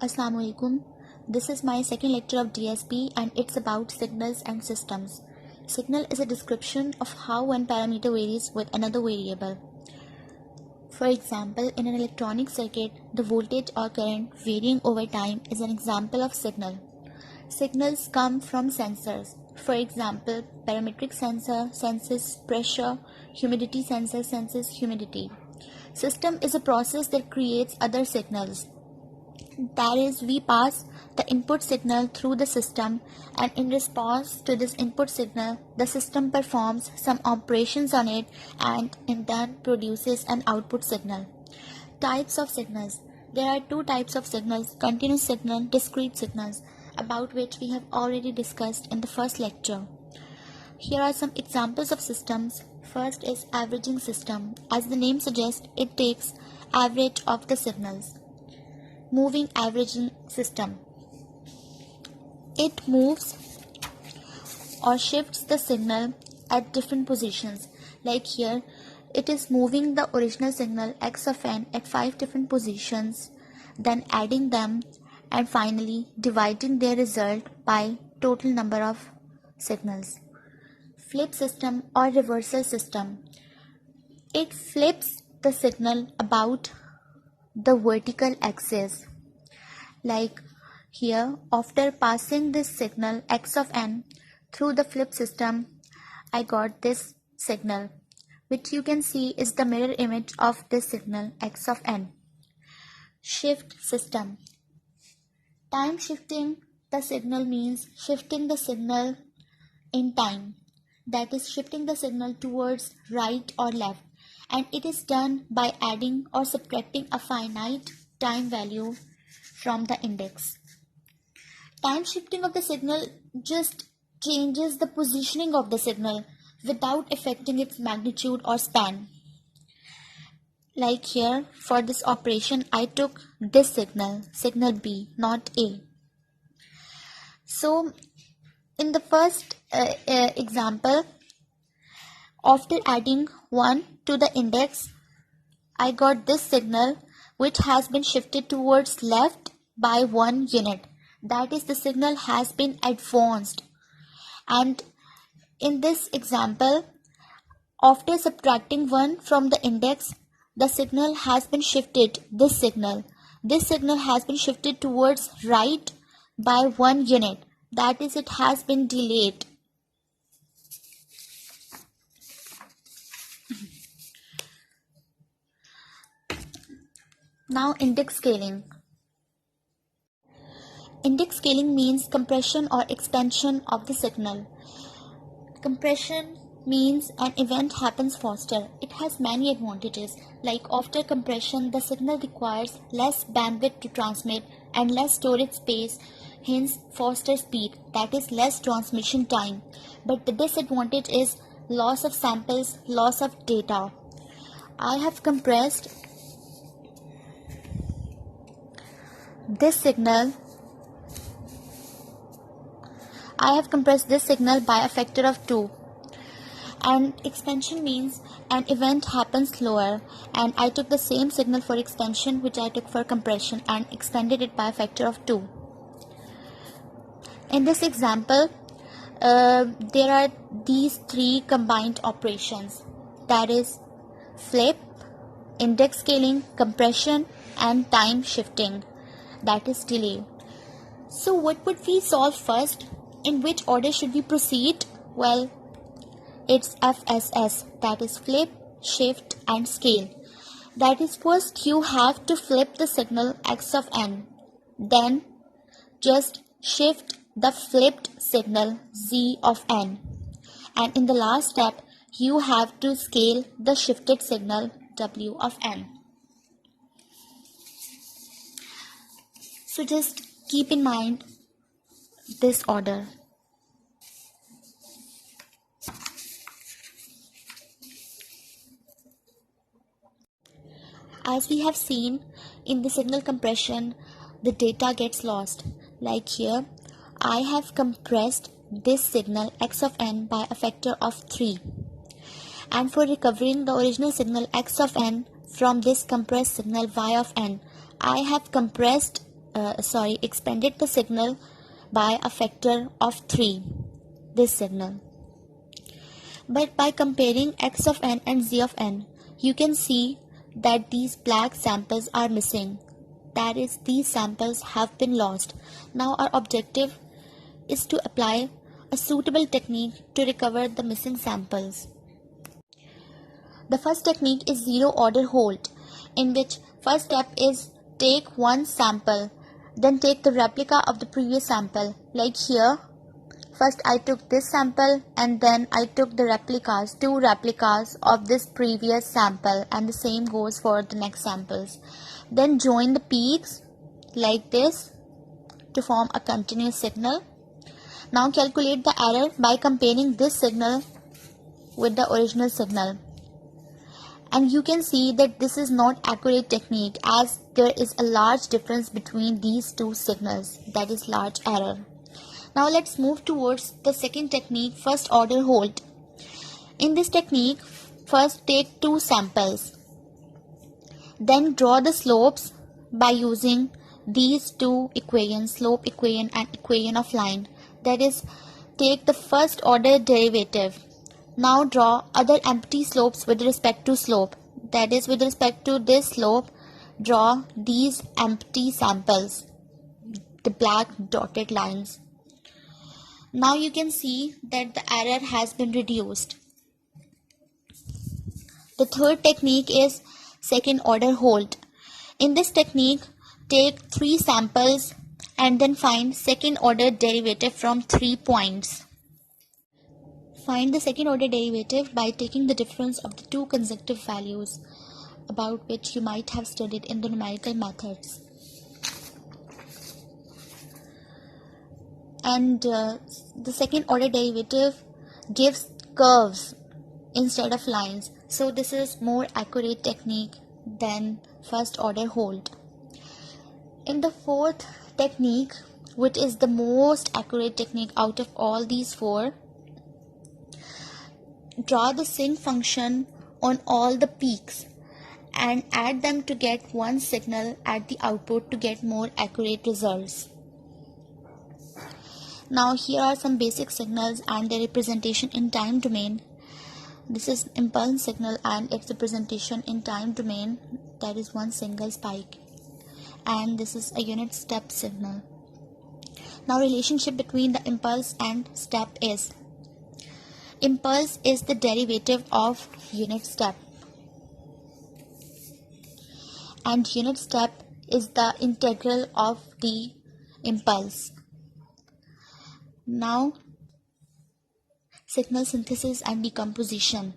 Assalamu alaikum. This is my second lecture of DSP and it's about signals and systems. Signal is a description of how one parameter varies with another variable. For example, in an electronic circuit, the voltage or current varying over time is an example of signal. Signals come from sensors. For example, parametric sensor senses pressure, humidity sensor senses humidity. System is a process that creates other signals. That is, we pass the input signal through the system, and in response to this input signal, the system performs some operations on it and in turn produces an output signal. Types of signals. There are two types of signals: continuous signal, discrete signals, about which we have already discussed in the first lecture. Here are some examples of systems. First is averaging system. As the name suggests, it takes average of the signals. Moving averaging system. It moves or shifts the signal at different positions. Like here, it is moving the original signal x of n at 5 different positions, then adding them and finally dividing their result by total number of signals. Flip system or reversal system. It flips the signal about the vertical axis. Like here, after passing this signal x of n through the flip system, I got this signal, which you can see is the mirror image of this signal x of n. Shift system. Time shifting the signal means shifting the signal in time, that is shifting the signal towards right or left, and it is done by adding or subtracting a finite time value from the index. Time shifting of the signal just changes the positioning of the signal without affecting its magnitude or span. Like here, for this operation, I took this signal, signal B, not A. So, in the first example, after adding 1 to the index, I got this signal which has been shifted towards left by 1 unit. That is, the signal has been advanced. And in this example, after subtracting 1 from the index, the signal has been shifted, this signal has been shifted towards right by 1 unit. That is, it has been delayed. Now, index scaling. Index scaling means compression or expansion of the signal. Compression means an event happens faster. It has many advantages. Like after compression, the signal requires less bandwidth to transmit and less storage space, hence faster speed, that is less transmission time. But the disadvantage is loss of samples, loss of data. I have compressed this signal by a factor of 2. And expansion means an event happens slower, and I took the same signal for expansion which I took for compression and expanded it by a factor of 2. In this example, there are these 3 combined operations, that is flip, index scaling, compression, and time shifting, that is delay. So what would we solve first? In which order should we proceed? Well, it's FSS, that is flip, shift, and scale. That is, first you have to flip the signal x of n, then just shift the flipped signal z of n, and in the last step you have to scale the shifted signal w of n. So just keep in mind this order. As we have seen in the signal compression, the data gets lost. Like here, I have compressed this signal x of n by a factor of 3. And for recovering the original signal x of n from this compressed signal y of n, I have compressed expanded the signal by a factor of 3, this signal. But by comparing x of n and z of n, you can see that these black samples are missing. That is, these samples have been lost. Now our objective is to apply a suitable technique to recover the missing samples. The first technique is zero order hold, in which first step is take one sample, then take the replica of the previous sample. Like here, first I took this sample and then I took the replicas, 2 replicas of this previous sample, and the same goes for the next samples. Then join the peaks like this to form a continuous signal. Now calculate the error by comparing this signal with the original signal. And you can see that this is not accurate technique, as there is a large difference between these two signals, that is large error. Now let's move towards the second technique, first order hold. In this technique, first take 2 samples. Then draw the slopes by using these 2 equations, slope equation and equation of line. That is, take the first order derivative. Now draw other empty slopes with respect to slope. That is, with respect to this slope, draw these empty samples, the black dotted lines. Now you can see that the error has been reduced. The third technique is second order hold. In this technique, take 3 samples and then find second order derivative from 3 points. Find the second order derivative by taking the difference of the 2 consecutive values, about which you might have studied in the numerical methods. And the second order derivative gives curves instead of lines. So this is more accurate technique than first order hold. In the fourth technique, which is the most accurate technique out of all these 4, draw the sinc function on all the peaks and add them to get one signal at the output to get more accurate results. Now here are some basic signals and their representation in time domain. This is impulse signal and its representation in time domain, that is one single spike. And this is a unit step signal. Now relationship between the impulse and step is, impulse is the derivative of unit step, and unit step is the integral of the impulse. Now, signal synthesis and decomposition.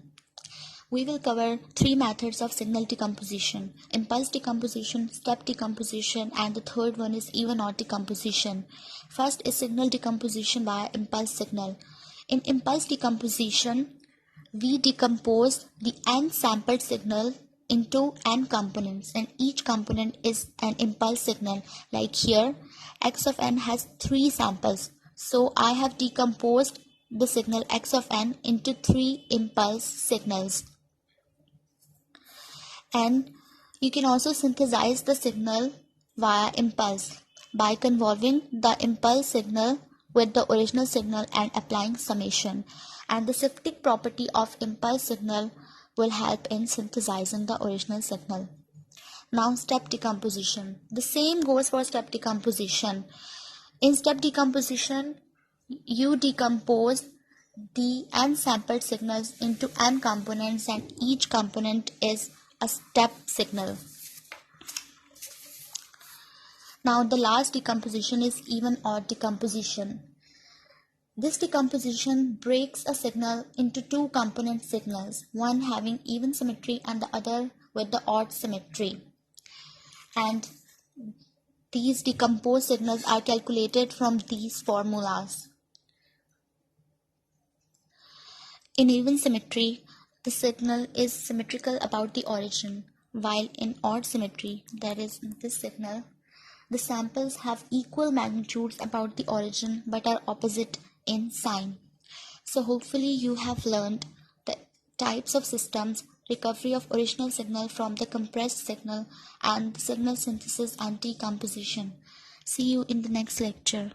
We will cover 3 methods of signal decomposition: impulse decomposition, step decomposition, and the third one is even odd decomposition. First is signal decomposition by impulse signal. In impulse decomposition, we decompose the n sampled signal into n components, and each component is an impulse signal. Like here, x of n has 3 samples, so I have decomposed the signal x of n into 3 impulse signals. And you can also synthesize the signal via impulse by convolving the impulse signal with the original signal and applying summation. And the symplectic property of impulse signal will help in synthesizing the original signal. Now step decomposition. The same goes for step decomposition. In step decomposition, you decompose the n sampled signals into n components, and each component is a step signal. Now the last decomposition is even odd decomposition. This decomposition breaks a signal into 2 component signals, one having even symmetry and the other with the odd symmetry. And these decomposed signals are calculated from these formulas. In even symmetry, the signal is symmetrical about the origin, while in odd symmetry, that is this signal, the samples have equal magnitudes about the origin but are opposite in sign. So hopefully you have learned the types of systems, recovery of original signal from the compressed signal, and signal synthesis and decomposition. See you in the next lecture.